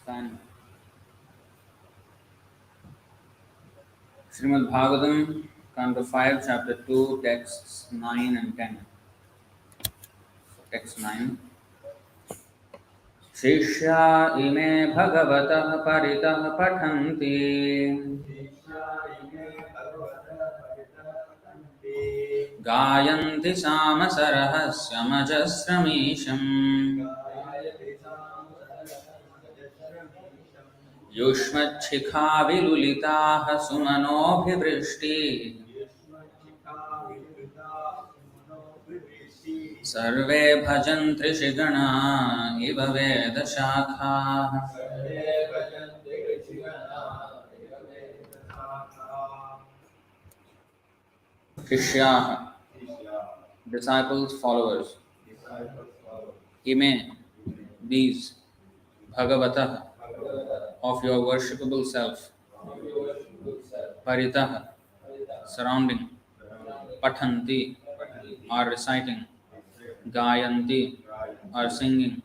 Fine. Srimad Bhagavatam, Canto 5, Chapter 2, texts 9 and 10. Text 9. शिष्या इमे भगवतः परितः पठन्ति गायन्ति सामसरहस्यमजस्रमीशम् युष्मच्छिखाविलुलिताः सुमनोभिवृष्टिः सर्वे भजन्ति ऋषिगणा इव वेदशाखाः शिष्याः, disciples, followers. Ime, these, Bhagavatah, of your worshipable self. Paritah, surrounding. Pathanti, are reciting. Gayanti, are singing.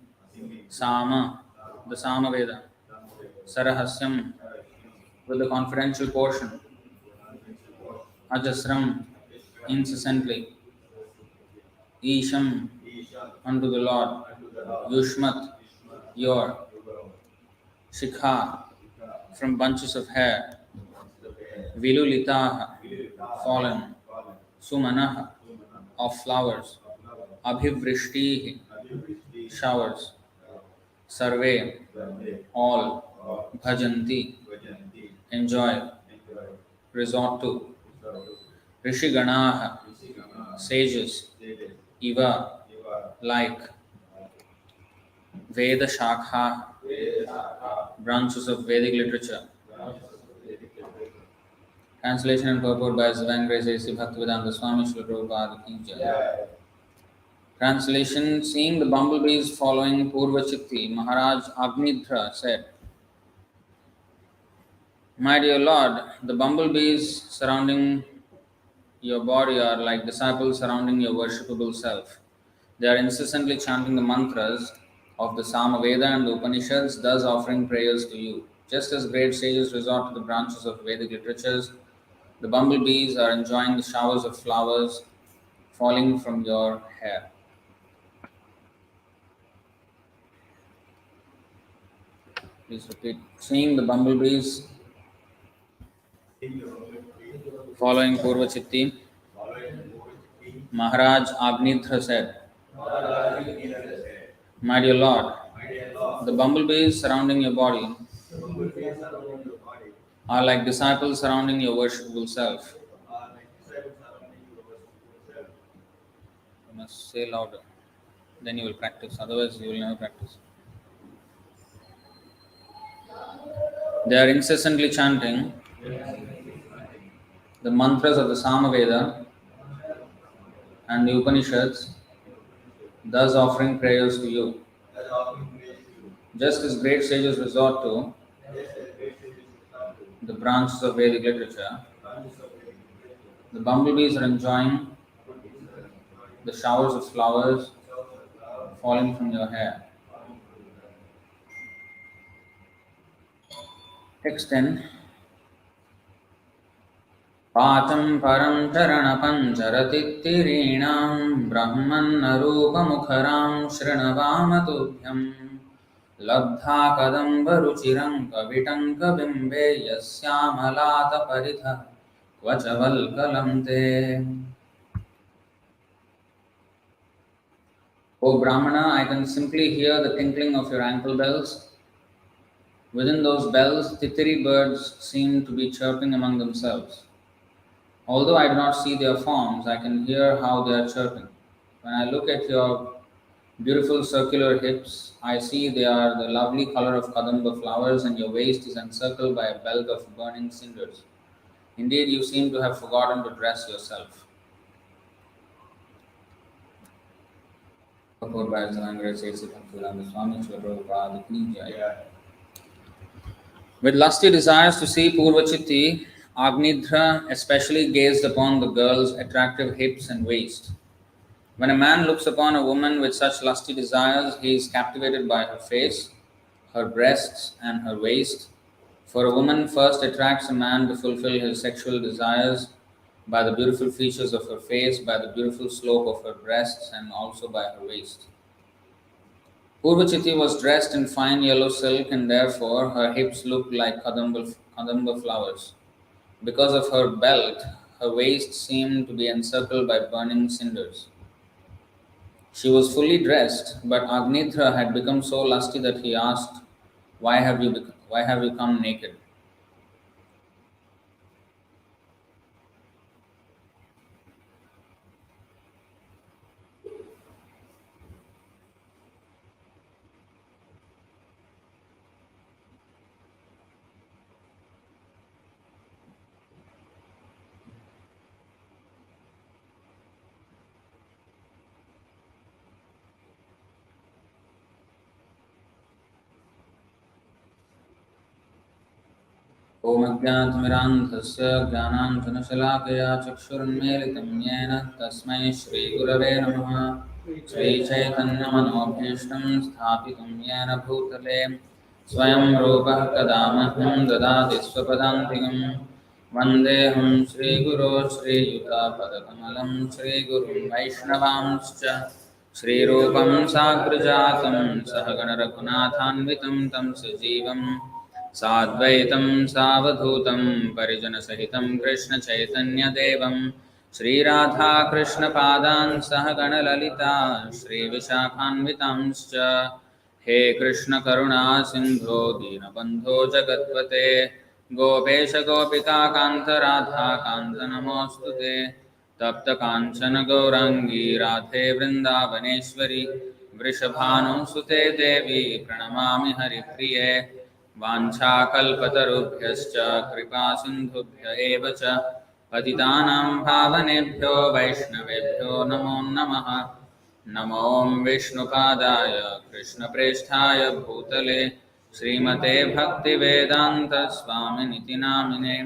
Sama, the Samaveda. Sarahasyam, with the confidential portion. Ajasram, incessantly. Isham, unto the Lord. Yushmat, your. Shikha, from bunches of hair. Vilulitaha, fallen. Sumanah, of flowers. Abhivrishtihi, showers. Sarve, all. Bhajanti, enjoy. Resort to. Rishiganaha, sages. Iva, like. Veda Shakha, branches of Vedic literature. Translation and purport by His Divine Grace A.C. Bhaktivedanta Swami Srila Prabhupada Ki Jai. Translation: Seeing the bumblebees following Purvachitti, Maharaj Agnidhra said, My dear Lord, the bumblebees surrounding your body are like disciples surrounding your worshipable self. They are incessantly chanting the mantras of the Samaveda and the Upanishads, thus offering prayers to you. Just as great sages resort to the branches of Vedic literatures, the bumblebees are enjoying the showers of flowers falling from your hair. Please repeat. Seeing the bumblebees following Purvachitti, Maharaj Agnidhra said, My dear Lord, the bumblebees surrounding your body are like disciples surrounding your worshipable self. You must say louder, then you will practice, otherwise you will never practice. They are incessantly chanting the mantras of the Samaveda and the Upanishads, thus offering prayers to you. Just as great sages resort to the branches of Vedic literature, the bumblebees are enjoying the showers of flowers falling from your hair. Text 10. Patam param charanapancharatittirinam brahmannarupamukaram shrinavama labdha kadambaruchiram kavitam kavimbe yasyamalata paritha vachavalkalamte. O Brahmana, I can simply hear the tinkling of your ankle bells. Within those bells, titiri birds seem to be chirping among themselves. Although I do not see their forms, I can hear how they are chirping. When I look at your beautiful circular hips, I see they are the lovely color of kadamba flowers, and your waist is encircled by a belt of burning cinders. Indeed, you seem to have forgotten to dress yourself. With lusty desires to see Purvachitti, Agnidhra especially gazed upon the girl's attractive hips and waist. When a man looks upon a woman with such lusty desires, he is captivated by her face, her breasts, and her waist. For a woman first attracts a man to fulfill his sexual desires by the beautiful features of her face, by the beautiful slope of her breasts, and also by her waist. Purvachiti was dressed in fine yellow silk, and therefore her hips looked like kadamba flowers. Because of her belt, her waist seemed to be encircled by burning cinders. She was fully dressed, but Agnitra had become so lusty that he asked, why have you come naked?" ओमज्ञातमिरान्धस्य ज्ञानाञ्जनशलाकया चक्षुरुन्मीलितं येन तस्मै श्रीगुरवे नमः। श्रीचैतन्यमनोभीष्टं स्थापितं येन भूतले स्वयं रूपः कदा मह्यं ददाति स्वपदान्तिकं। वन्देऽहं श्रीगुरो श्रीयुतापदकमलं श्रीगुरुं वैष्णवांश्च श्रीरूपं साग्रजातं सहगणरघुनाथान्वितं तं सजीवं साद्वैतं सावधूतं परिजनसहितं कृष्णचैतन्यदेवं श्रीराधाकृष्णपादान् सहगणललिता श्रीविशाखान्वितांश्च। हे कृष्णकरुणा सिन्धो दीनबन्धो जगत्पते गोपेश गोपिकान्त राधाकान्त नमोऽस्तु ते। तप्तकाञ्चन गौराङ्गी राधे वृन्दावनेश्वरी वृषभानुसुते देवी प्रणमामि हरिप्रिये। वाञ्छाकल्पतरुभ्यश्च कृपासिन्धुभ्य एव च पतितानां पावनेभ्यो वैष्णवेभ्यो नमो नमः। नमो विष्णुपादाय कृष्णप्रेष्ठाय भूतले श्रीमते भक्तिवेदान्तस्वामिनिति नामिने।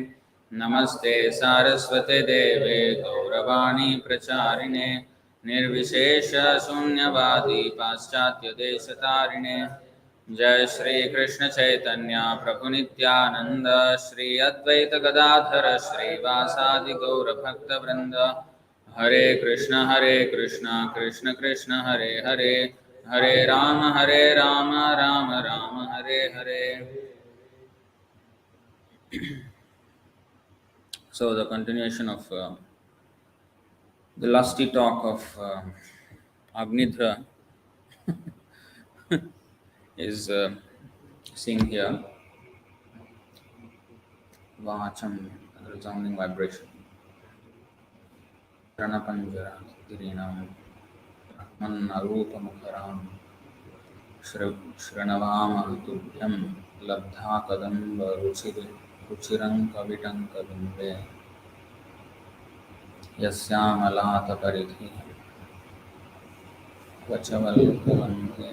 नमस्ते सारस्वते देवे गौरवाणी प्रचारिणे निर्विशेषशून्यवादी पाश्चात्यदेशतारिणे। जय श्री कृष्ण चैतन्य प्रभु नित्यानंद श्री अद्वैत गदाधर श्रीवासादि गौर भक्त वृंद। हरे Krishna Krishna Krishna Hare Hare Hare Ram Ram Ram Hare Hare. So the continuation of the lusty talk of Agnidhra is seen here. Vacham, resounding vibration. Pranapanjara, Tirinam, Rahman Arupa Mukharam, Shranavama Tubhyam, Labdha Kadamba Ruchirang Kavitam Kadumbe, Yasyamalata Paridhi, Vachaval Kalambe.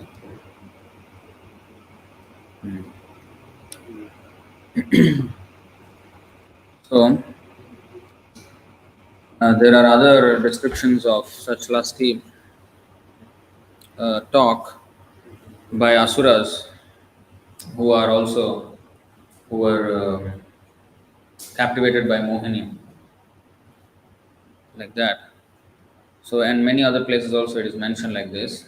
So, there are other descriptions of such lusty talk by asuras who were captivated by Mohini, like that. So, and many other places also it is mentioned like this.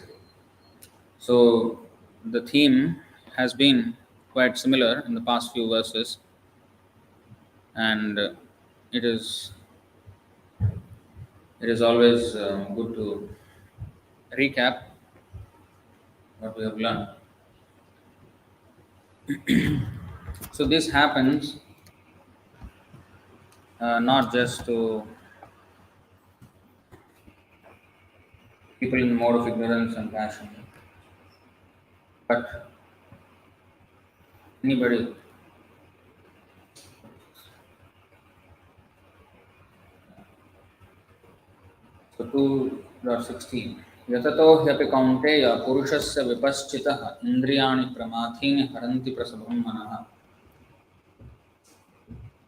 So, the theme has been quite similar in the past few verses, and it is always good to recap what we have learned. So this happens not just to people in the mode of ignorance and passion, but anybody. So 2.16 यततो ह्यपि कौन्तेय पुरुषस्य विपश्चितः इन्द्रियाणि प्रमाथीनि हरन्ति प्रसभं मनः.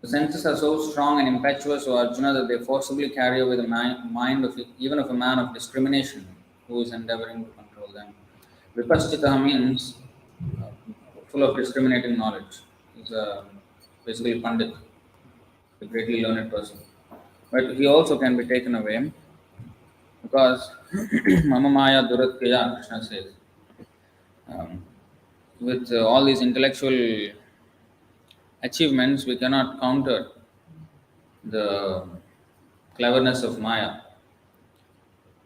The senses are so strong and impetuous, O Arjuna, that they forcibly carry away the mind of even of a man of discrimination who is endeavoring to control them. Vipaschita means full of discriminating knowledge. He's basically Pandit, a greatly learned person. But he also can be taken away because Mama Maya Duratkaya, Krishna says, um, with all these intellectual achievements, we cannot counter the cleverness of Maya.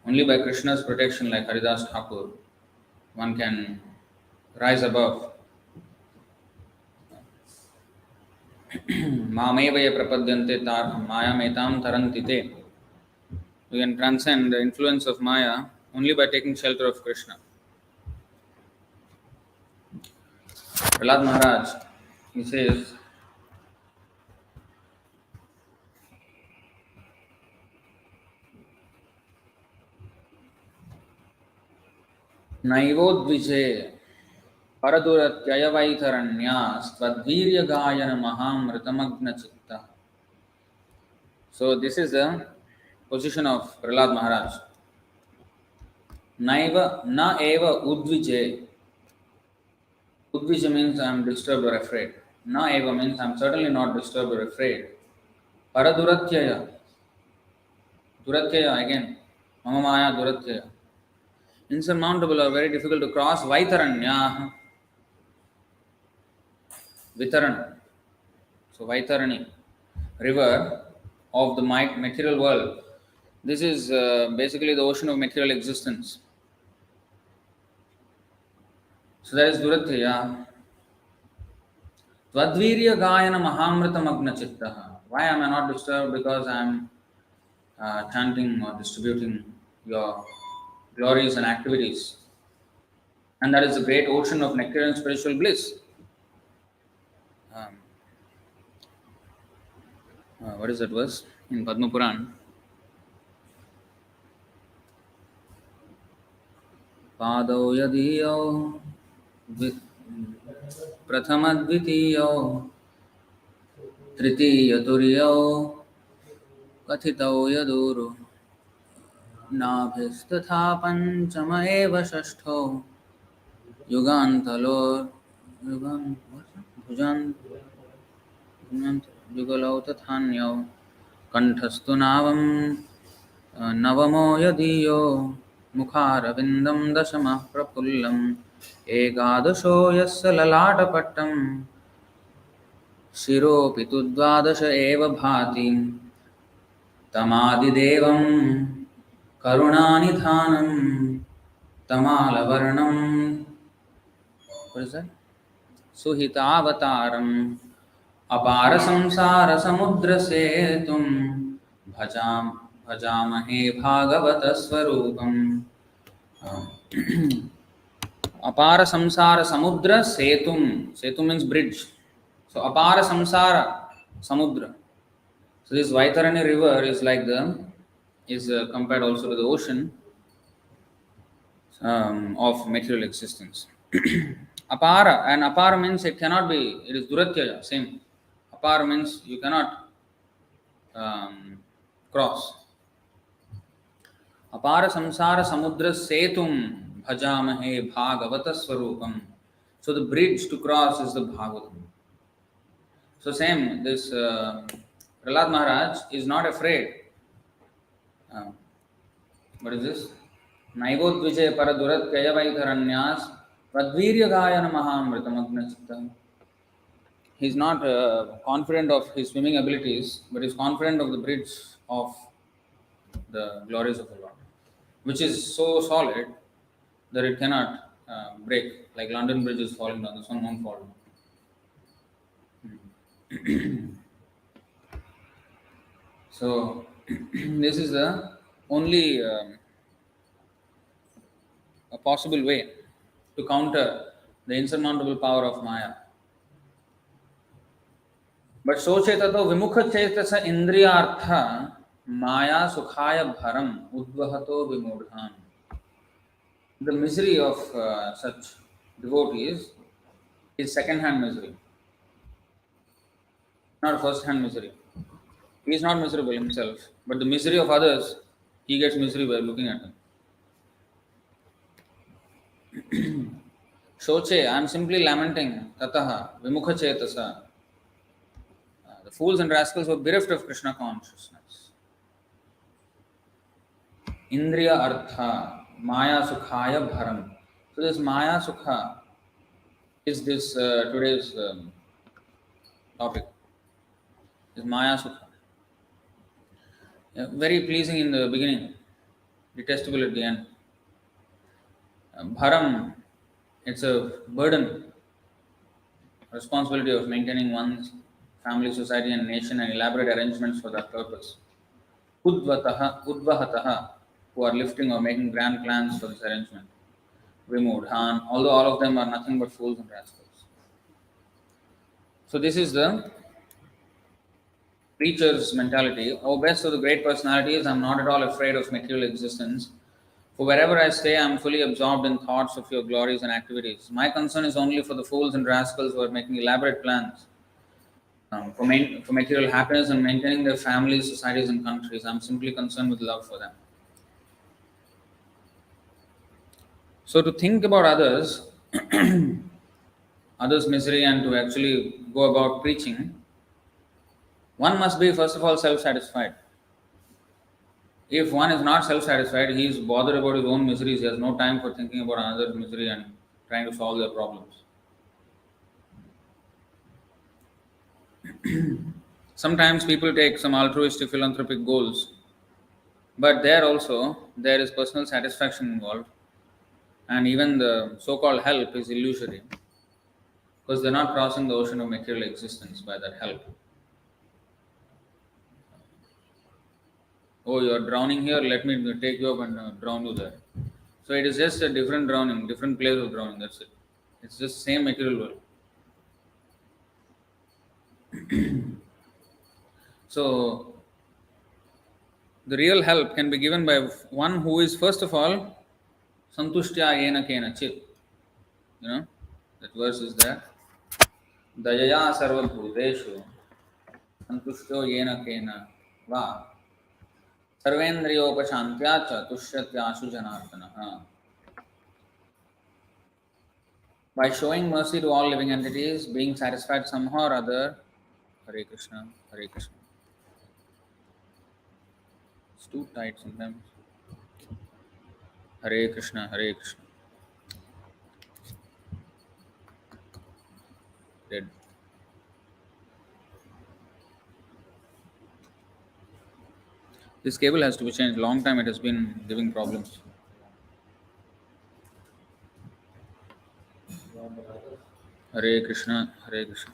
Only by Krishna's protection, like Haridas Thakur, one can rise above. Mameva ye prapadyante tar mayametam taranti te. We can transcend the influence of Maya only by taking shelter of Krishna. Prahlad Maharaj, he says, नैवोद्विजे परदुरत्ययवैतरण्यास्त्वद्वीर्यगायन महामृतमग्नचित्तः. So this is the position of Prahlad Maharaj. Naiva na eva udvije. Udvije means I am disturbed or afraid. Na eva means I am certainly not disturbed or afraid. Paraduratyaya. Duratyaya again. Mama Maya Duratyaya. Insurmountable or very difficult to cross. Vaitaranya. Vitarana. So Vaitarani. River of the material world. This is basically the ocean of material existence. So that is Duratyaya. Tvadvirya Gayana Mahamrita Magna Chittaha. Why am I not disturbed? Because I am chanting or distributing your glories and activities. And that is the great ocean of nectar and spiritual bliss. What is that verse in Padma Puran? Padau yadiyo prathama-dvitiyo tritiya-turiyo kathitau yaduru nabhistatha panchama eva shashtho yugantalor bhujan युगलौ तथान्यौ कंठस्तु नावम नवमो यदीयो मुखारविंदम दशमः प्रफुल्लम् एकादशो यस्य ललाटपट्टं शिरोऽपि तु द्वादश एव भाति तमादिदेवं करुणानिधानं तमालवर्णं सुहितावतारम् अपार संसार समुद्र से तुम भजामहे भागवत स्वरूपम. Apara samsara samudra setum. Setum means bridge. So apara samsara samudra. So this Vaitarani river is like compared also to the ocean of material existence. Apara, and apara means it cannot be, it is duratyaya, same. Apara means you cannot cross. Apara samsara samudra setum bhajamahe bhagavata swarupam. So the bridge to cross is the Bhagavatam. So same, this Prahlad Maharaj is not afraid. What is this? Naivodvijay paradurat kayavaitharanyas vadvirya gayana mahamritam agnachitam. He is not confident of his swimming abilities, but is confident of the bridge of the glories of the Lord, which is so solid that it cannot break. Like London Bridge is falling down, this one won't fall down. So, this is the only a possible way to counter the insurmountable power of Maya. But soche tato vimukha chetasa indriyartha Maya sukhaya bharam udvahato vimudhan. The misery of such devotees is second-hand misery, not first-hand misery. He is not miserable himself, but the misery of others, he gets misery by looking at them. Shoche, I am simply lamenting. Tataha, vimukha chetasa. The fools and rascals were bereft of Krishna consciousness. Indriya artha, maya sukhaya bharam. So this maya sukha is this today's topic. Is maya sukha. Very pleasing in the beginning, detestable at the end. Bharam, it's a burden, responsibility of maintaining one's family, society, and nation, and elaborate arrangements for that purpose. Udvahataha, who are lifting or making grand plans for this arrangement, removed. Although all of them are nothing but fools and rascals. So this is the preacher's mentality. Oh, best of the great personalities, I'm not at all afraid of material existence. For wherever I stay, I am fully absorbed in thoughts of your glories and activities. My concern is only for the fools and rascals who are making elaborate plans for material happiness and maintaining their families, societies, and countries. I am simply concerned with love for them. So to think about others' misery, and to actually go about preaching, one must be first of all self-satisfied. If one is not self-satisfied, he is bothered about his own miseries. He has no time for thinking about another's misery and trying to solve their problems. Sometimes people take some altruistic philanthropic goals, but there also there is personal satisfaction involved, and even the so-called help is illusory because they're not crossing the ocean of material existence by that help. Oh, you're drowning here, let me take you up and drown you there. So it is just a different drowning, different place of drowning, that's it. It's just same material world. So the real help can be given by one who is first of all santushtya yena kena chit. You know, that verse is there. Dayaya sarvabhuteshu santushto yena kena va sarvendriyopashantya cha tushyatyasu janardana. By showing mercy to all living entities, being satisfied somehow or other, Hare Krishna, Hare Krishna. It's too tight sometimes. Hare Krishna, Hare Krishna. Dead. This cable has to be changed. Long time it has been giving problems. Hare Krishna, Hare Krishna.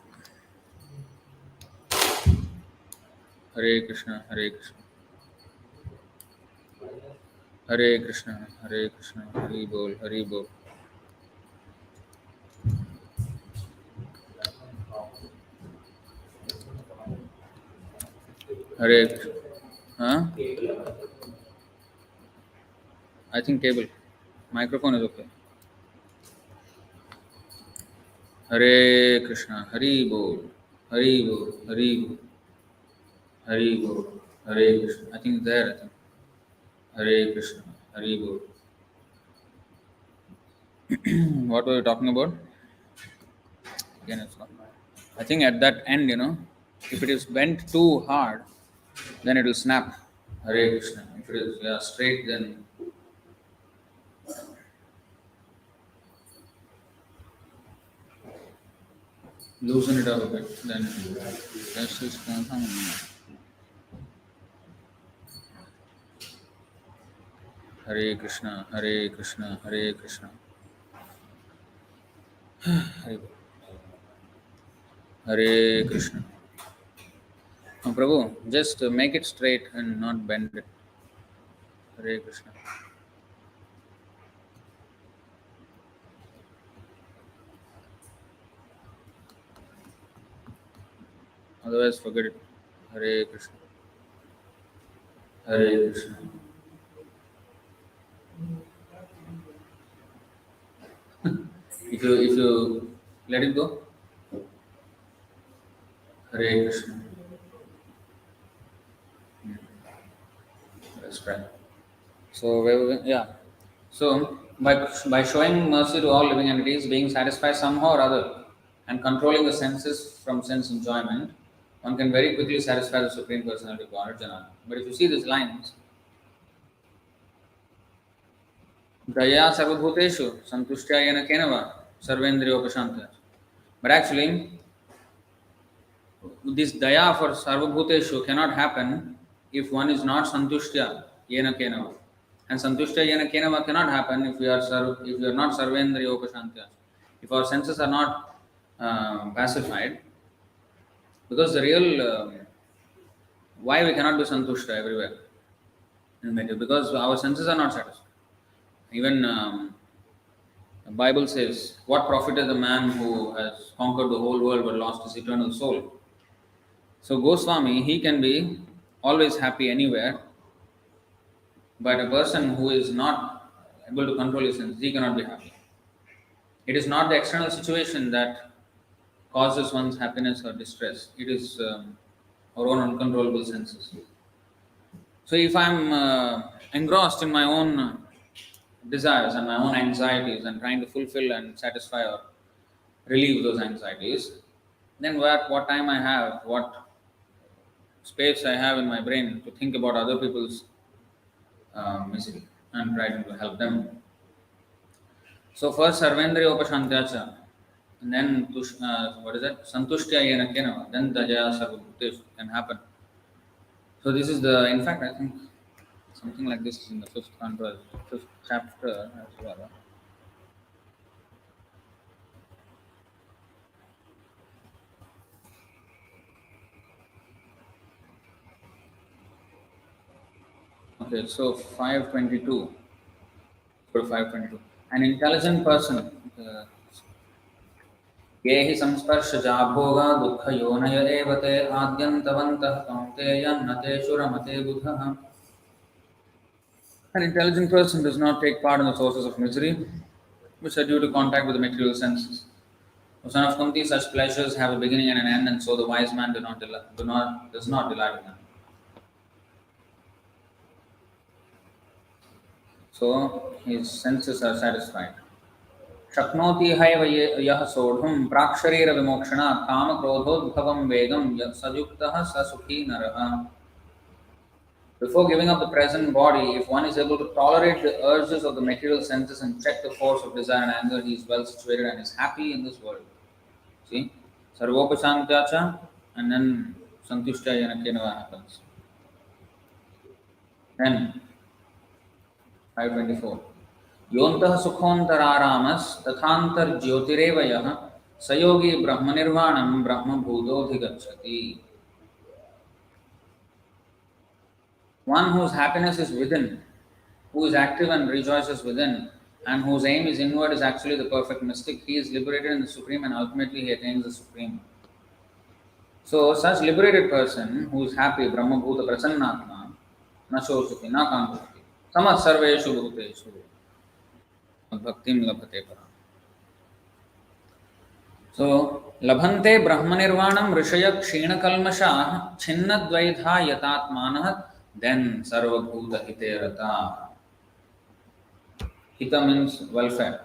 Hare Krishna, Hare Krishna. Hare Krishna, Hare Krishna. Hari Bol, Hari Bol. Hare Krishna. Huh? I think cable. Microphone is okay. Hare Krishna, Hari Bol, Hari Bol, Hari Bol, Hari Bol, Hare Krishna. I think it's there. I think. Hare Krishna, Hari Bol. What were we talking about? Again, it's not. I think at that end, if it is bent too hard, then it will snap. Hare Krishna. If it is straight, then loosen it up a bit. Then that's just Hare Krishna, Hare Krishna, Hare Krishna. Hare Hare Krishna. Oh, Prabhu, just make it straight and not bend it. Hare Krishna. Otherwise, forget it. Hare Krishna. Hare Krishna. If you let it go, Hare Krishna. Let's try. So where we? Yeah. So By showing mercy to all living entities, being satisfied somehow or other, and controlling the senses from sense enjoyment, one can very quickly satisfy the Supreme Personality of Godhead, Janana. But if you see these lines, Daya Sarvabhuteshu, Santushtya Yena Kenava, Sarvendriyopashantya. But actually, this Daya for Sarvabhuteshu cannot happen if one is not Santushtya Yena Kenava. And Santushtya Yena Kenava cannot happen if if we are not Sarvendriyopashantya. If our senses are not pacified, because the real why we cannot be santushta everywhere in India, because our senses are not satisfied. Even the Bible says, "What profited the man who has conquered the whole world but lost his eternal soul?" So Goswami, he can be always happy anywhere, but a person who is not able to control his senses, he cannot be happy. It is not the external situation that causes one's happiness or distress. It is our own uncontrollable senses. So if I'm engrossed in my own desires and my own anxieties and trying to fulfill and satisfy or relieve those anxieties, then what time I have, what space I have in my brain to think about other people's misery and trying to help them. So first Sarvendriya Upashantyacha, and then what is it? Santushtya Yena Kenava, then Dajaya Sarvabhutesh can happen. So this is the, in fact, I think something like this is in the fifth canto, fifth chapter as well. Okay, so 522. For 522. An intelligent person, ये हि संस्पर्शजा भोगा दुःखयोनय एव ते आद्यन्तवन्तः कौन्तेय न तेषु रमते बुधः. An intelligent person does not take part in the sources of misery, which are due to contact with the material senses. O son of Kunti, such pleasures have a beginning and an end, and so the wise man does not delight in them. So his senses are satisfied. शक्नोति have यः सोढुं प्राक्शरीरविमोक्षणात् कामक्रोधोद्भवं वेगं यः सयुक्तः स सुखी नरः. Before giving up the present body, if one is able to tolerate the urges of the material senses and check the force of desire and anger, he is well situated and is happy in this world. See? Sarvopasantyacha and then Santushtya Yanakenava happens. Then 524. योऽन्तः सुखोऽन्तरारामस् तथान्तर्ज्योतिरेव यः स योगी ब्रह्मनिर्वाणं ब्रह्मभूतोऽधिगच्छति. One whose happiness is within, who is active and rejoices within, and whose aim is inward is actually the perfect mystic. He is liberated in the Supreme and ultimately he attains the Supreme. So such liberated person who is happy, Brahmabhuta Prasannatma, na shoshati, na kankati, samat sarveshu bhuteshu, bhaktim labhate para. So, labhante brahmanirvanam rishaya kshina kalmasha chinna dvaidha yatatmanah, then sarvabhuta hite rata. Hita means welfare.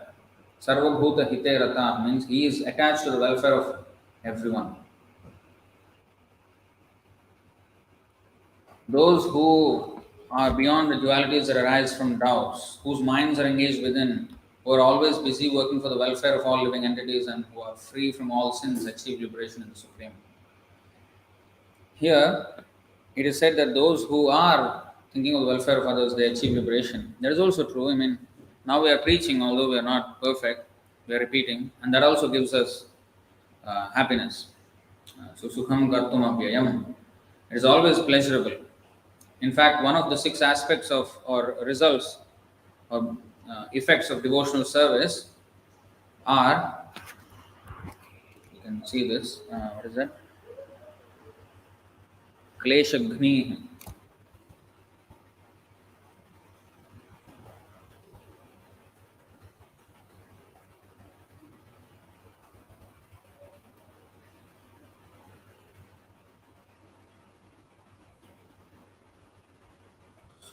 Sarvabhuta hite rata means he is attached to the welfare of everyone. Those who are beyond the dualities that arise from doubts, whose minds are engaged within, who are always busy working for the welfare of all living entities and who are free from all sins, achieve liberation in the Supreme. Here, it is said that those who are thinking of the welfare of others, they achieve liberation. That is also true. I mean, now we are preaching, although we are not perfect, we are repeating, and that also gives us happiness. So, sukham kartum apyayam. It is always pleasurable. In fact, one of the six aspects of or results or effects of devotional service are, you can see this, what is that? Kleshagni.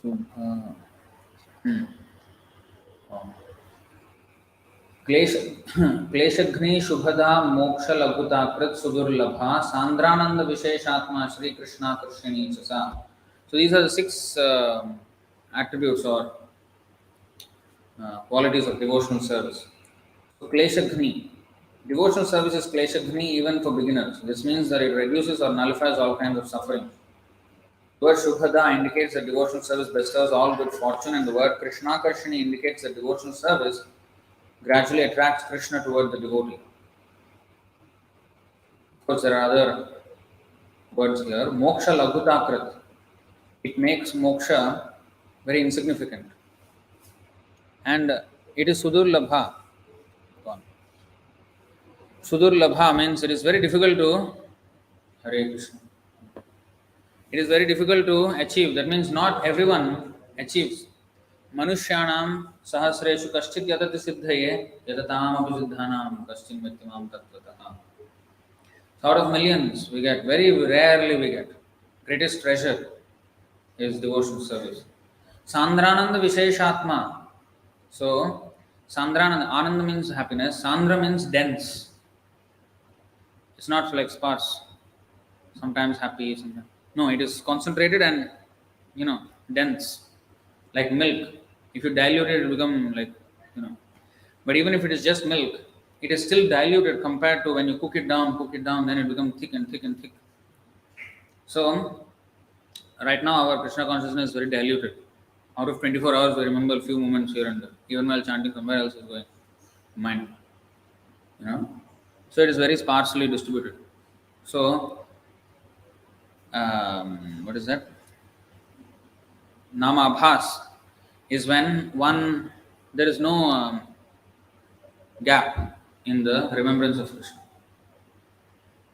Subha. Oh. क्लेश क्लेशघ्नि शुभदा मोक्ष लघुताकृत सुदुर्लभा सांद्रानंद विशेषात्मा श्री कृष्णाकर्षिणी च सा. So these are the six attributes or qualities of devotional service. So Kleshagni. Devotional service is Kleshagni even for beginners. This means that it reduces or nullifies all kinds of suffering. The word Shubhada indicates that devotional service bestows all good fortune, and the word Krishna Karshini indicates that devotional service gradually attracts Krishna toward the devotee. Of course, there are other words here. Moksha Lagutakrit. It makes moksha very insignificant. And it is Sudurlabha. Sudurlabha means it is very difficult to Hare Krishna. It is very difficult to achieve. That means not everyone achieves. Manushyanam sahasreshu kaschit yatati siddhaye yatatam abhisiddhanam kaschin vyaktimam tattvataha. Out of millions we get, very rarely we get. Greatest treasure is devotional service. Sandrananda Visheshatma. So, Sandrananda, Ananda means happiness, Sandra means dense. It's not like sparse. Sometimes happy, sometimes. No, it is concentrated and, dense. Like milk. If you dilute it, it will become like. But even if it is just milk, it is still diluted compared to when you cook it down, then it becomes thick and thick and thick. So, right now our Krishna consciousness is very diluted. Out of 24 hours, we remember a few moments here and there. Even while chanting, somewhere else is going. Mind. So it is very sparsely distributed. So, what is that? Nama Abhas is when there is no gap in the remembrance of Krishna.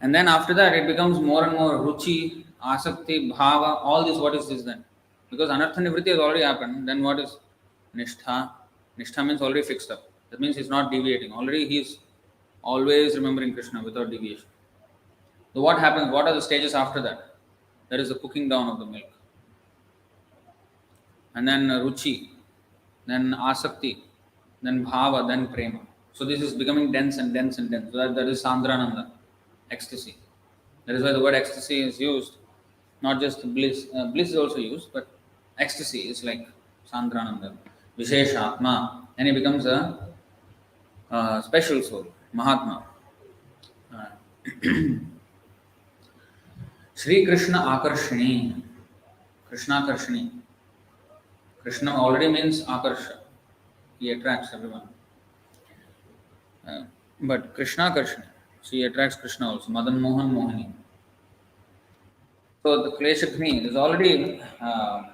And then after that, it becomes more and more ruchi, asakti, bhava, all this. What is this then? Because anartha nivritti has already happened. Then what is nishtha? Nishtha means already fixed up. That means he's not deviating. Already he's always remembering Krishna without deviation. So what happens? What are the stages after that? There is the cooking down of the milk. And then ruchi, then asakti, then bhava, then prema. So this is becoming dense and dense and dense. So that is sandrananda, ecstasy. That is why the word ecstasy is used, not just bliss. Bliss is also used, but ecstasy is like sandrananda, vishesha atma, and it becomes a special soul, mahatma. Shri Krishna Akarshini, Krishna Akarshini. Krishna already means Akarsha. He attracts everyone. But Krishna Karshini, she attracts Krishna also. Madan Mohan Mohini. So the Kleshagni is already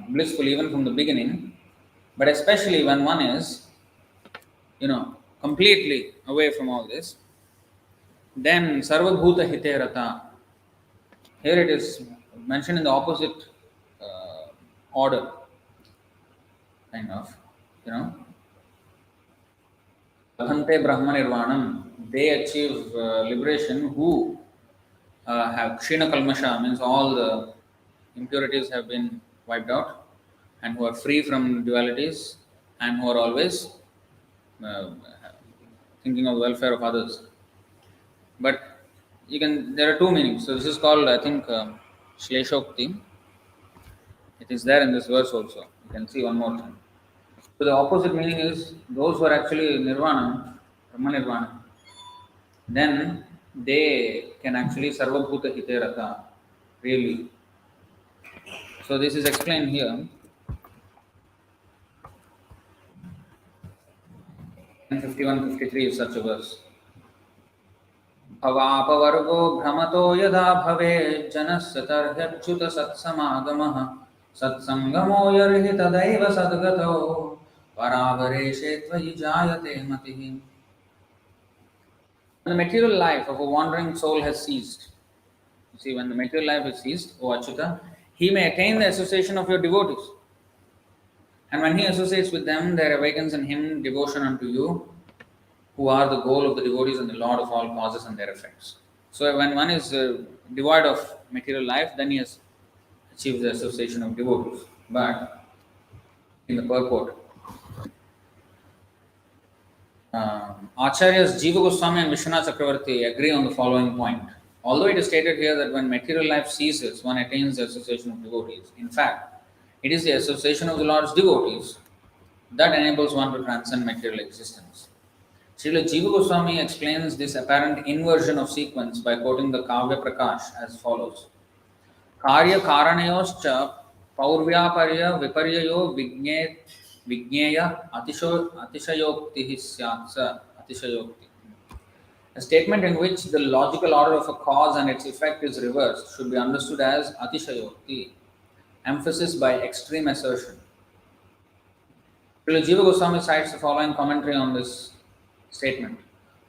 blissful even from the beginning, but especially when one is, completely away from all this, then Sarvabhuta Hite Rata. Here it is mentioned in the opposite order, kind of, Labhante Brahma Nirvanam. They achieve liberation who have Kshina Kalmasha, means all the impurities have been wiped out, and who are free from dualities, and who are always uh, thinking of the welfare of others. But there are two meanings. So this is called, I think, Shleshokti. It is there in this verse also. You can see one more time. So the opposite meaning is those who are actually Nirvana, Brahma Nirvana, then they can actually Sarvabhuta Hite Rata, really. So this is explained here. 51-53 is such a verse. भवापवर्गो भ्रमतो यदा भवेत् जनस्य तर्ह्यच्युत सत्समागमः सत्सङ्गमो यर्हि तदैव सद्गतो परावरेशे त्वयि जायते मतिः. When the material life of a wandering soul has ceased, you see, when the material life has ceased, O Achyuta, he may attain the association of your devotees. And when he associates with them, there awakens in him devotion unto you, who are the goal of the devotees and the Lord of all causes and their effects. So when one is devoid of material life, then he has achieved the association of devotees. But in the purport, Acharyas Jiva Goswami and Vishwanath Chakravarti agree on the following point. Although it is stated here that when material life ceases, one attains the association of devotees. In fact, it is the association of the Lord's devotees that enables one to transcend material existence. Srila Jiva Goswami explains this apparent inversion of sequence by quoting the Kavya Prakash as follows. Karya karanayoscha paurvyaparya viparyayo vigneya atishayokti syatsa atishayokti. A statement in which the logical order of a cause and its effect is reversed should be understood as atishayokti, emphasis by extreme assertion. Srila Jiva Goswami cites the following commentary on this statement.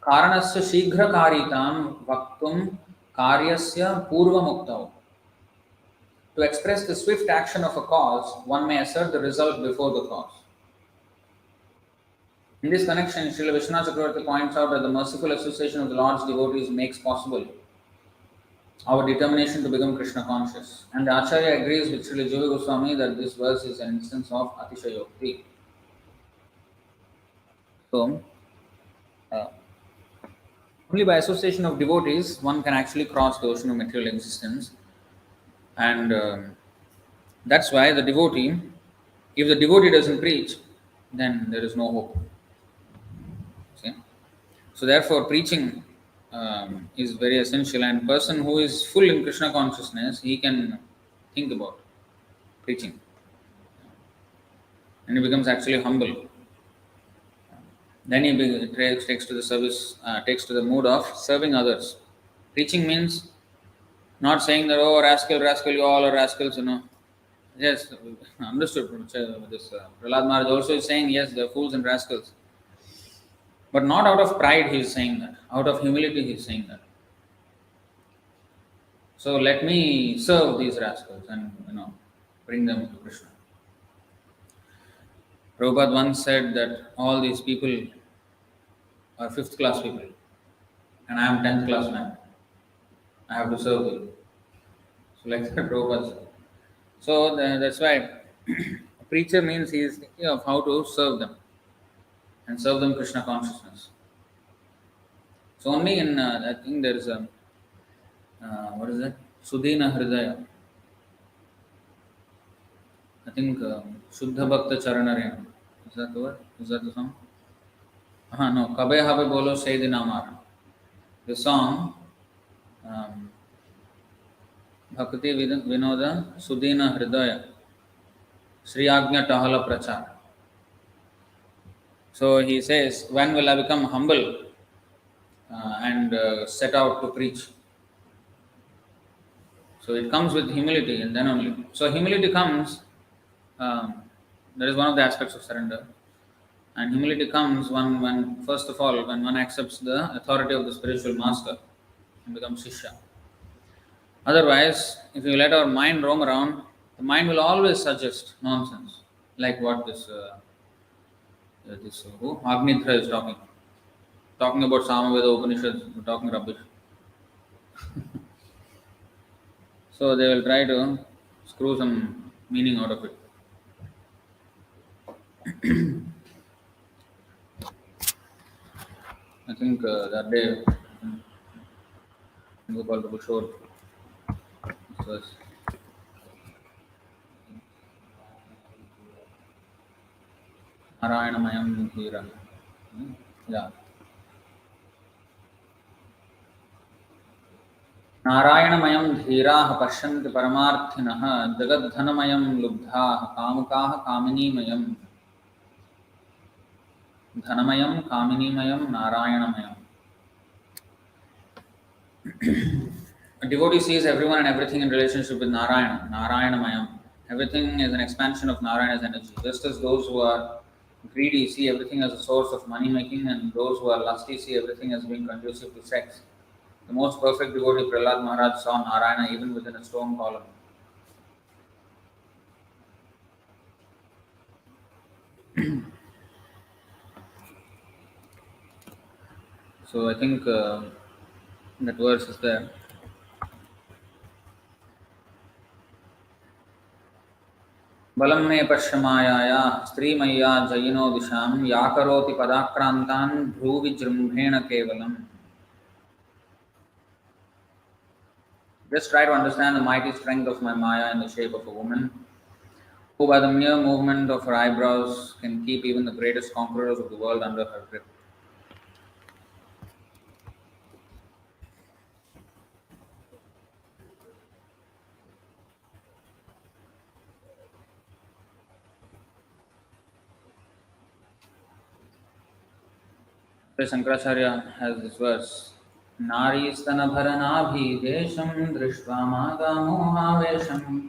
Karanasya shighrakaritam vaktum karyasya purvamuktau. To express the swift action of a cause, one may assert the result before the cause. In this connection, Srila Vishwanath Chakravarti points out that the merciful association of the Lord's devotees makes possible our determination to become Krishna conscious. And the Acharya agrees with Srila Jiva Goswami that this verse is an instance of Atishayokti. So, only by association of devotees one can actually cross the ocean of material existence, and that's why the devotee, if the devotee doesn't preach, then there is no hope. See? So therefore preaching is very essential, and person who is full in Krishna consciousness, he can think about preaching, and he becomes actually humble. Then he takes to the service, takes to the mood of serving others. Preaching means not saying that, oh, rascal, rascal, you all are rascals, you know. Yes, understood. This Prahlad Maharaj also is saying, yes, they are fools and rascals. But not out of pride he is saying that. Out of humility he is saying that. So let me serve these rascals and, bring them to Krishna. Prabhupada once said that all these people are 5th class people and I am 10th class man. I have to serve you. So like that Prabhupada said. So that's why a preacher means he is thinking of how to serve them and serve them Krishna consciousness. So only in, I think there is a, what is that? Sudhina Hridaya. I think Shuddha Bhakta Charanarena. Is that the word? Is that the song? No. Kabe Habe Bolo Sayyidina Amar. The song, Bhakti Vinoda Sudhina Hridaya. Sri Agnya Tahala Prachar. So he says, when will I become humble and set out to preach? So it comes with humility, and then only. So humility comes, that is one of the aspects of surrender. And humility comes when first of all, when one accepts the authority of the spiritual master and becomes Shishya. Otherwise, if you let our mind roam around, the mind will always suggest nonsense, like what this Agnidhra is talking about Samaveda Upanishads, talking rubbish. So they will try to screw some meaning out of it. I think that day, Gopal Prabhu showed this was Narayanmayam Dhira. Yeah. Narayanmayam Dhiraah Pashyanti Paramarthinah Jagadhanamayam Lubdhaah Kamukaah Kaminimayam Dhanamayam Kaminimayam Narayanamayam. A devotee sees everyone and everything in relationship with Narayana, Narayanmayam. Everything is an expansion of Narayana's energy. Just as those who are greedy see everything as a source of money making, and those who are lusty see everything as being conducive to sex. The most perfect devotee, Prahlad Maharaj, saw Narayana even within a stone column. So I think that verse is there. बलं मे पश्य मायाया स्त्रीमय्या जयिनो दिशां या करोति पदाक्रान्तान् भ्रूविजृम्भेण केवलम्. Just try to understand the mighty strength of my Maya in the shape of a woman, who by the mere movement of her eyebrows can keep even the greatest conquerors of the world under her grip. So Shankaracharya has this verse. नारीस्तनभरनाभिदेशं दृष्ट्वा मादामोहावेशम्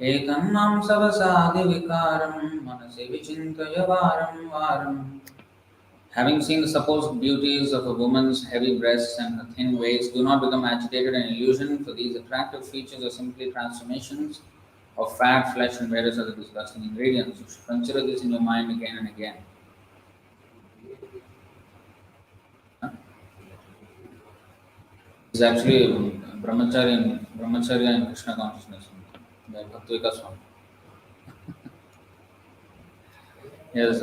एतन्मां सवसादिविकारं मनसि विचिन्तय वारं वारम्. Having seen the supposed beauties of a woman's heavy breasts and her thin waist, do not become agitated in illusion, for these attractive features are simply transformations of fat, flesh, and various other disgusting ingredients. You should consider this in your mind again and again. Huh? This is actually Brahmacharya and Krishna consciousness by Bhaktivika Swami. He has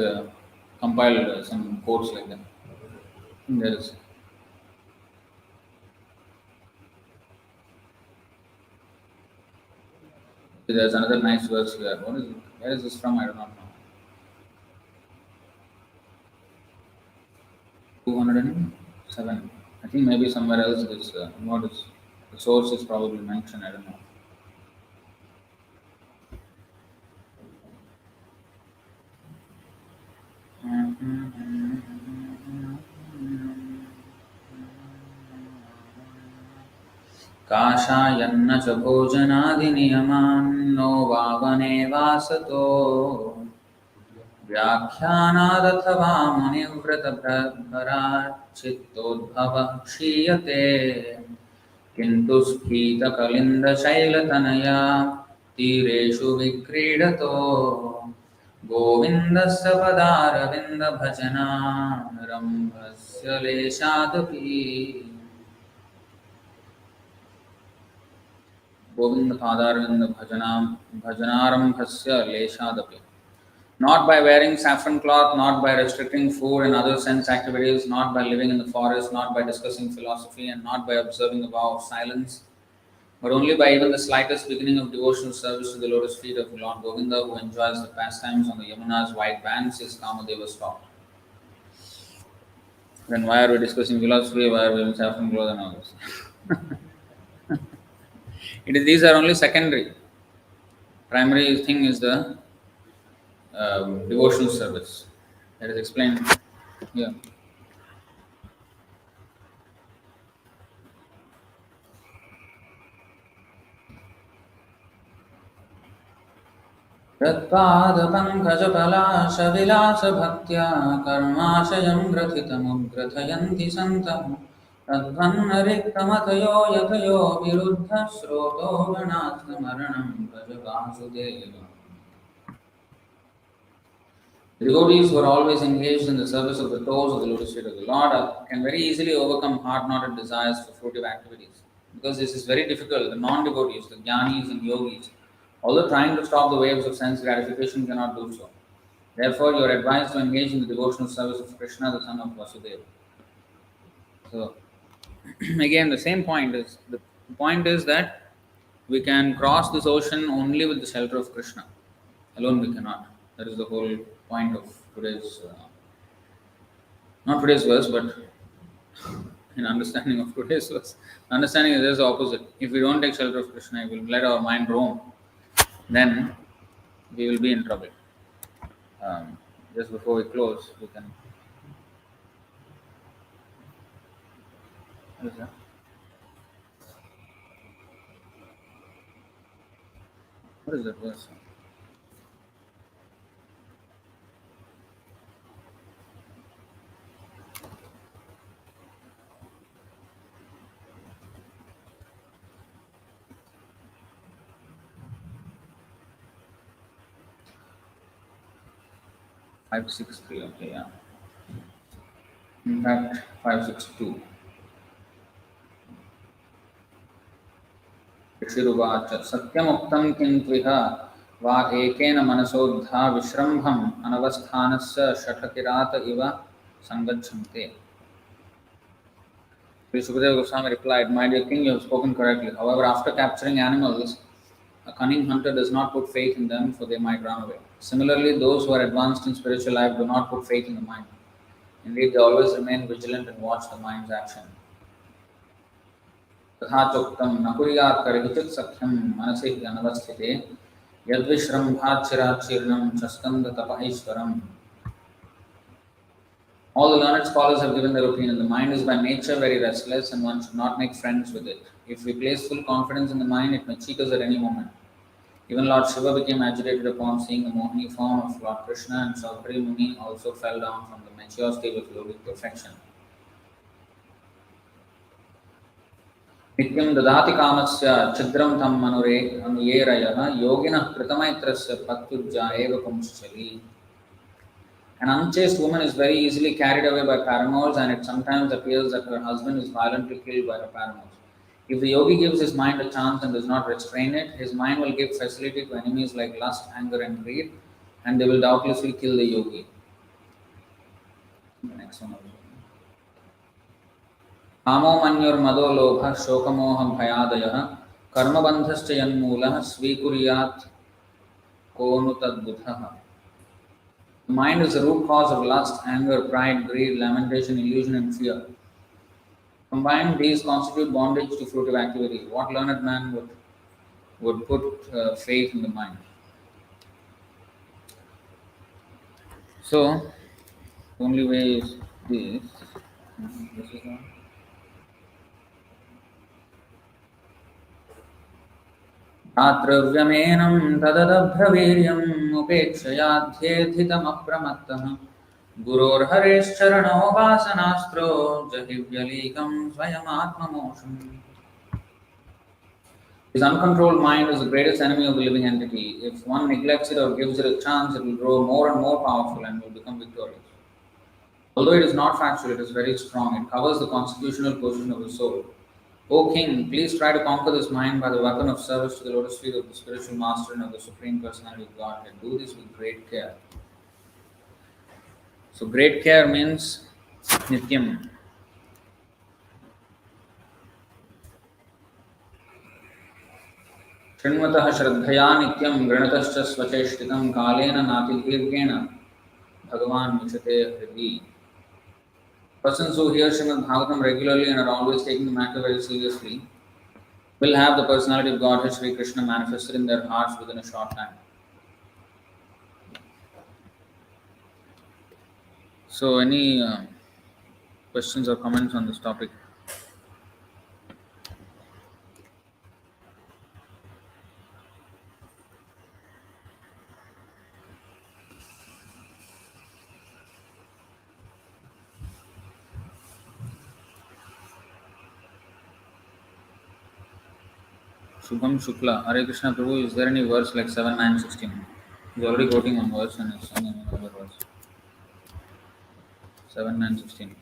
compiled some quotes like that. There is there's another nice verse here. What is it? Where is this from? I do not know. 207. I think maybe somewhere else this what is the source is probably mentioned. I don't know. काषायन्न च भोजनादिनियमान्नो वावने वासतो व्याख्यानादथवा मुनिव्रतभराच्चित्तोद्भवः क्षीयते किन्तु स्फीतकलिन्दशैलतनया तीरेषु विक्रीडतो गोविन्दस्य पदारविन्दभजनारम्भस्य लेशादपि भजनारम्भस्य लेशादपि. Not by wearing saffron cloth, not by restricting food and other sense activities, not by living in the forest, not by discussing philosophy, and not by observing the vow of silence, but only by even the slightest beginning of devotional service to the lotus feet of Lord Govinda, who enjoys the pastimes on the Yamuna's wide banks, is Kamadeva stopped. Then why are we discussing philosophy? Why are we wearing saffron cloth and all this? These are only secondary. Primary thing is the devotional service. That is explained here. तत्पादपङ्कजपलाशविलासभक्त्या कर्माशयं ग्रथितमुग्रथयन्ति सन्तः तद्भन्नरिक्तमथयो यथयो विरुद्धस्रोतो गणात्मरणं भज वासुदेवम्. The devotees who are always engaged in the service of the toes of the lotus feet of the Lord can very easily overcome hard-knotted desires for fruitive activities. Because this is very difficult. The non-devotees, the jnanis and yogis, although trying to stop the waves of sense gratification, cannot do so. Therefore, you are advised to engage in the devotional service of Krishna, the son of Vasudeva. So, again, the point is that we can cross this ocean only with the shelter of Krishna. Alone we cannot. That is the whole point of today's, not today's verse, but in understanding of today's verse. Understanding is the opposite. If we don't take shelter of Krishna, we will let our mind roam, then we will be in trouble. Just before we close, we can. What is that? What is that verse? 563, okay, yeah. In fact, 562. ऋषिरुवाच सत्यमुक्तं किं त्विह वा एकेन मनसोद्धा विश्रम्भम् अनवस्थानस्य शठकिरात इव संगच्छन्ते. Sri Sukadeva Goswami replied, "My dear king, you have spoken correctly. However, after capturing animals, a cunning hunter does not put faith in them, for they might run away. Similarly, those who are advanced in spiritual life do not put faith in the mind. Indeed, they always remain vigilant and watch the mind's action. तथा चोक्तं न कुर्यात् कर्हिचित् सख्यं मनसि अनवस्थिते यद्विश्रम्भाच्चिराच्चीर्णं च स्कन्दतपैश्वरम्." All the learned scholars have given their opinion. The mind is by nature very restless and one should not make friends with it. If we place full confidence in the mind, it may cheat us at any moment. Even Lord Shiva became agitated upon seeing the Mohini form of Lord Krishna, and Saubhari Muni also fell down from the mature stage of yogic perfection. नित्यं ददाति कामस्य छिद्रं तं अनुयेरयः योगिनः कृतमैत्रस्य पत्युज्जा एव पुंश्चली. An unchaste woman is very easily carried away by paramours, and it sometimes appears that her husband is violently killed by her paramours. If the yogi gives his mind a chance and does not restrain it, his mind will give facility to enemies like lust, anger, and greed, and they will doubtlessly kill the yogi. The next one. कामो मन्युर्मदो लोभः शोकमोह भयादयः कर्मबन्धश्च यन्मूलः स्वीकुर्यात् को नु तद्बुधः. The mind is the root cause of lust, anger, pride, greed, lamentation, illusion, and fear. Combined, these constitute bondage to fruitive activity. What learned man would put faith in the mind? So, the only way is this. This is one. आत्रव्यमेनं तददभ्रवीर्यम् उपेक्षयाध्येधितमप्रमत्तः गुरोर्हरेश्चरणो वासनास्त्रो जहिव्यलीकं स्वयमात्ममोषम्. His uncontrolled mind is the greatest enemy of the living entity. If one neglects it or gives it a chance, it will grow more and more powerful and will become victorious. Although it is not factual, it is very strong. It covers the constitutional position of the soul. O king, please try to conquer this mind by the weapon of service to the lotus feet of the spiritual master and of the Supreme Personality of Godhead. Do this with great care. So, great care means nityam. शृण्वतः श्रद्धया नित्यं गृणतश्च स्वचेष्टितं कालेन नातिदीर्घेण भगवान् विचते हृदि. Persons who hear Srimad Bhagavatam regularly and are always taking the matter very seriously will have the personality of Godhead Sri Krishna manifested in their hearts within a short time. So, any questions or comments on this topic? Shubham Shukla, Hare Krishna Prabhu, is there any verse like 7, 9, 16? He's already quoting one verse and it's saying another verse. 7, 9, 16.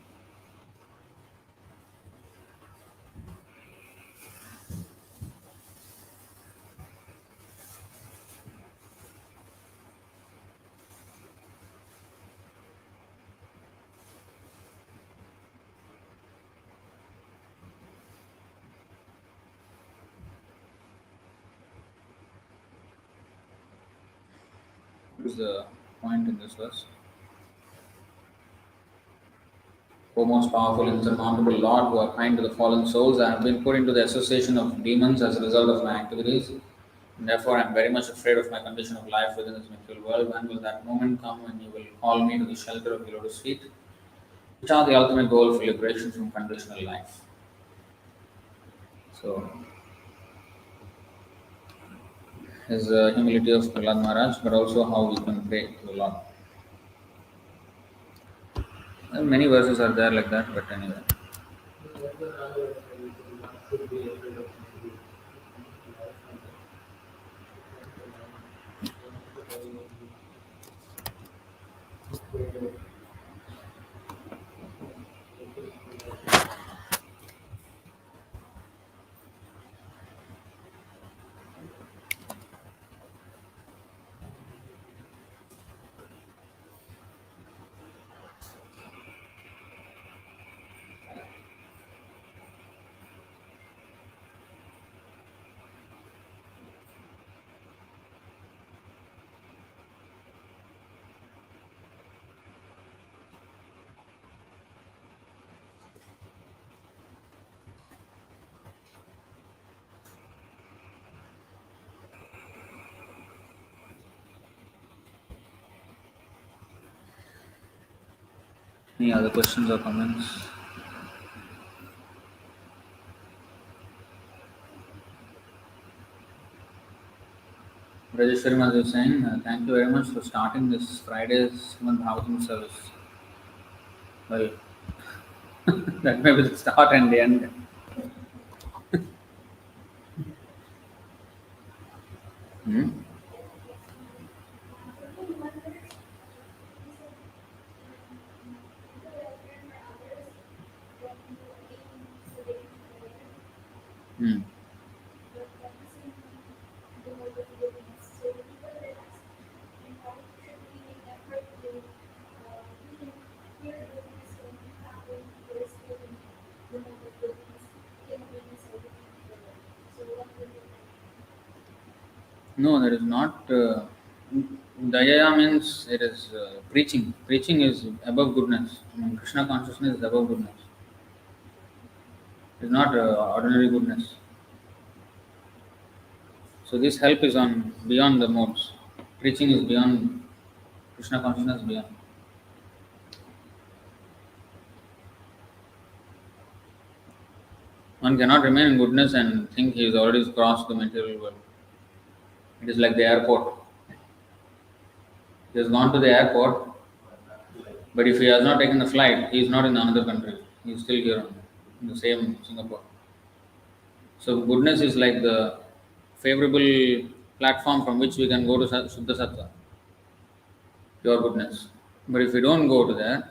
What is the point in this verse? O most powerful, insurmountable Lord, who are kind to the fallen souls, I have been put into the association of demons as a result of my activities. And therefore, I am very much afraid of my condition of life within this material world. When will that moment come when you will call me to the shelter of your lotus feet, which are the ultimate goal for liberation from conditional life? So, his humility of Prahlad Maharaj, but also how we can pray to the Lord. And many verses are there like that, but anyway. Any other questions or comments? Rajeshwari Mother is saying, thank you very much for starting this Friday's Srimad Bhagavatam service. Well, that may be the start and the end. Hmm? Hmm. No, there is not. Daya means it is preaching. Preaching is above goodness. I mean, Krishna consciousness is above goodness. It's not ordinary goodness. So this help is on beyond the modes. Preaching is beyond Krishna consciousness beyond. One cannot remain in goodness and think he has already crossed the material world. It is like the airport. He has gone to the airport, but if he has not taken the flight, he is not in another country. He is still here in the same Singapore. So goodness is like the favorable platform from which we can go to Suddha Sattva, pure goodness. But if we don't go to there,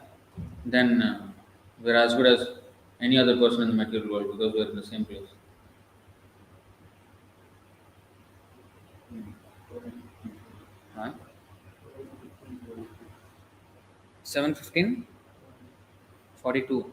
then we're as good as any other person in the material world because we're in the same place. Right? 7:15, 42.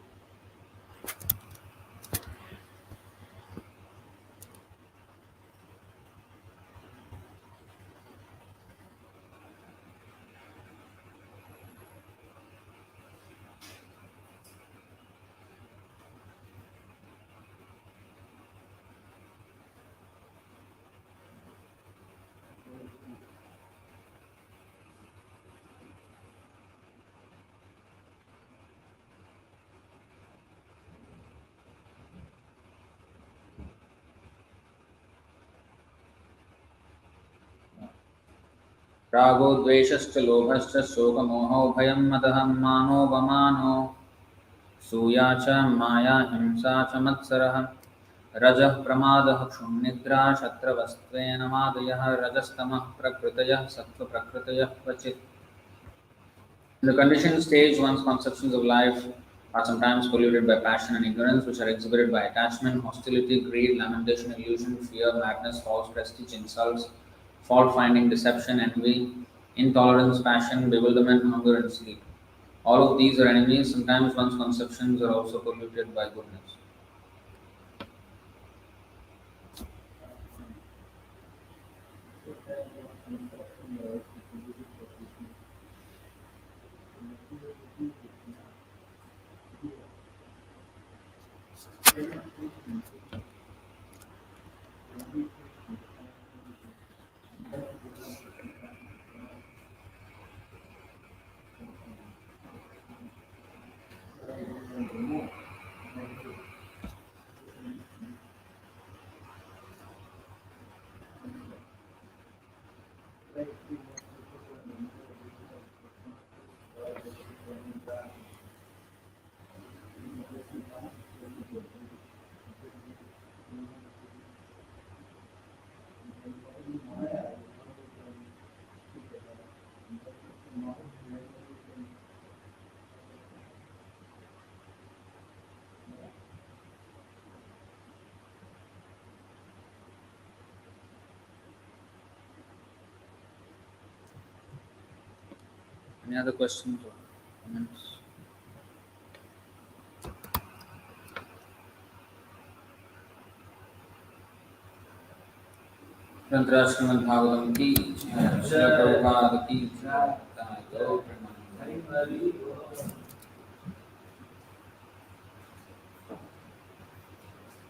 रागो द्वेषश्च लोभश्च शोकमोहो भयं मदः मानोपमानो सूया च माया हिंसा च मत्सरः रजः प्रमादः क्षुन्निद्रा शत्रवस्त्वेन मादयः रजस्तमः प्रकृतयः सत्त्वप्रकृतयः क्वचित्. In the conditioned stage, one's conceptions of life are sometimes polluted by passion and ignorance, which are exhibited by attachment, hostility, greed, lamentation, illusion, fear, madness, false prestige, insults, fault finding, deception, envy, intolerance, passion, bewilderment, hunger, and sleep. All of these are enemies. Sometimes one's conceptions are also polluted by goodness. Any other questions or comments? Transcending Bhagavatam ki jai, Srila Prabhupada ki jai, Tayo Premanand.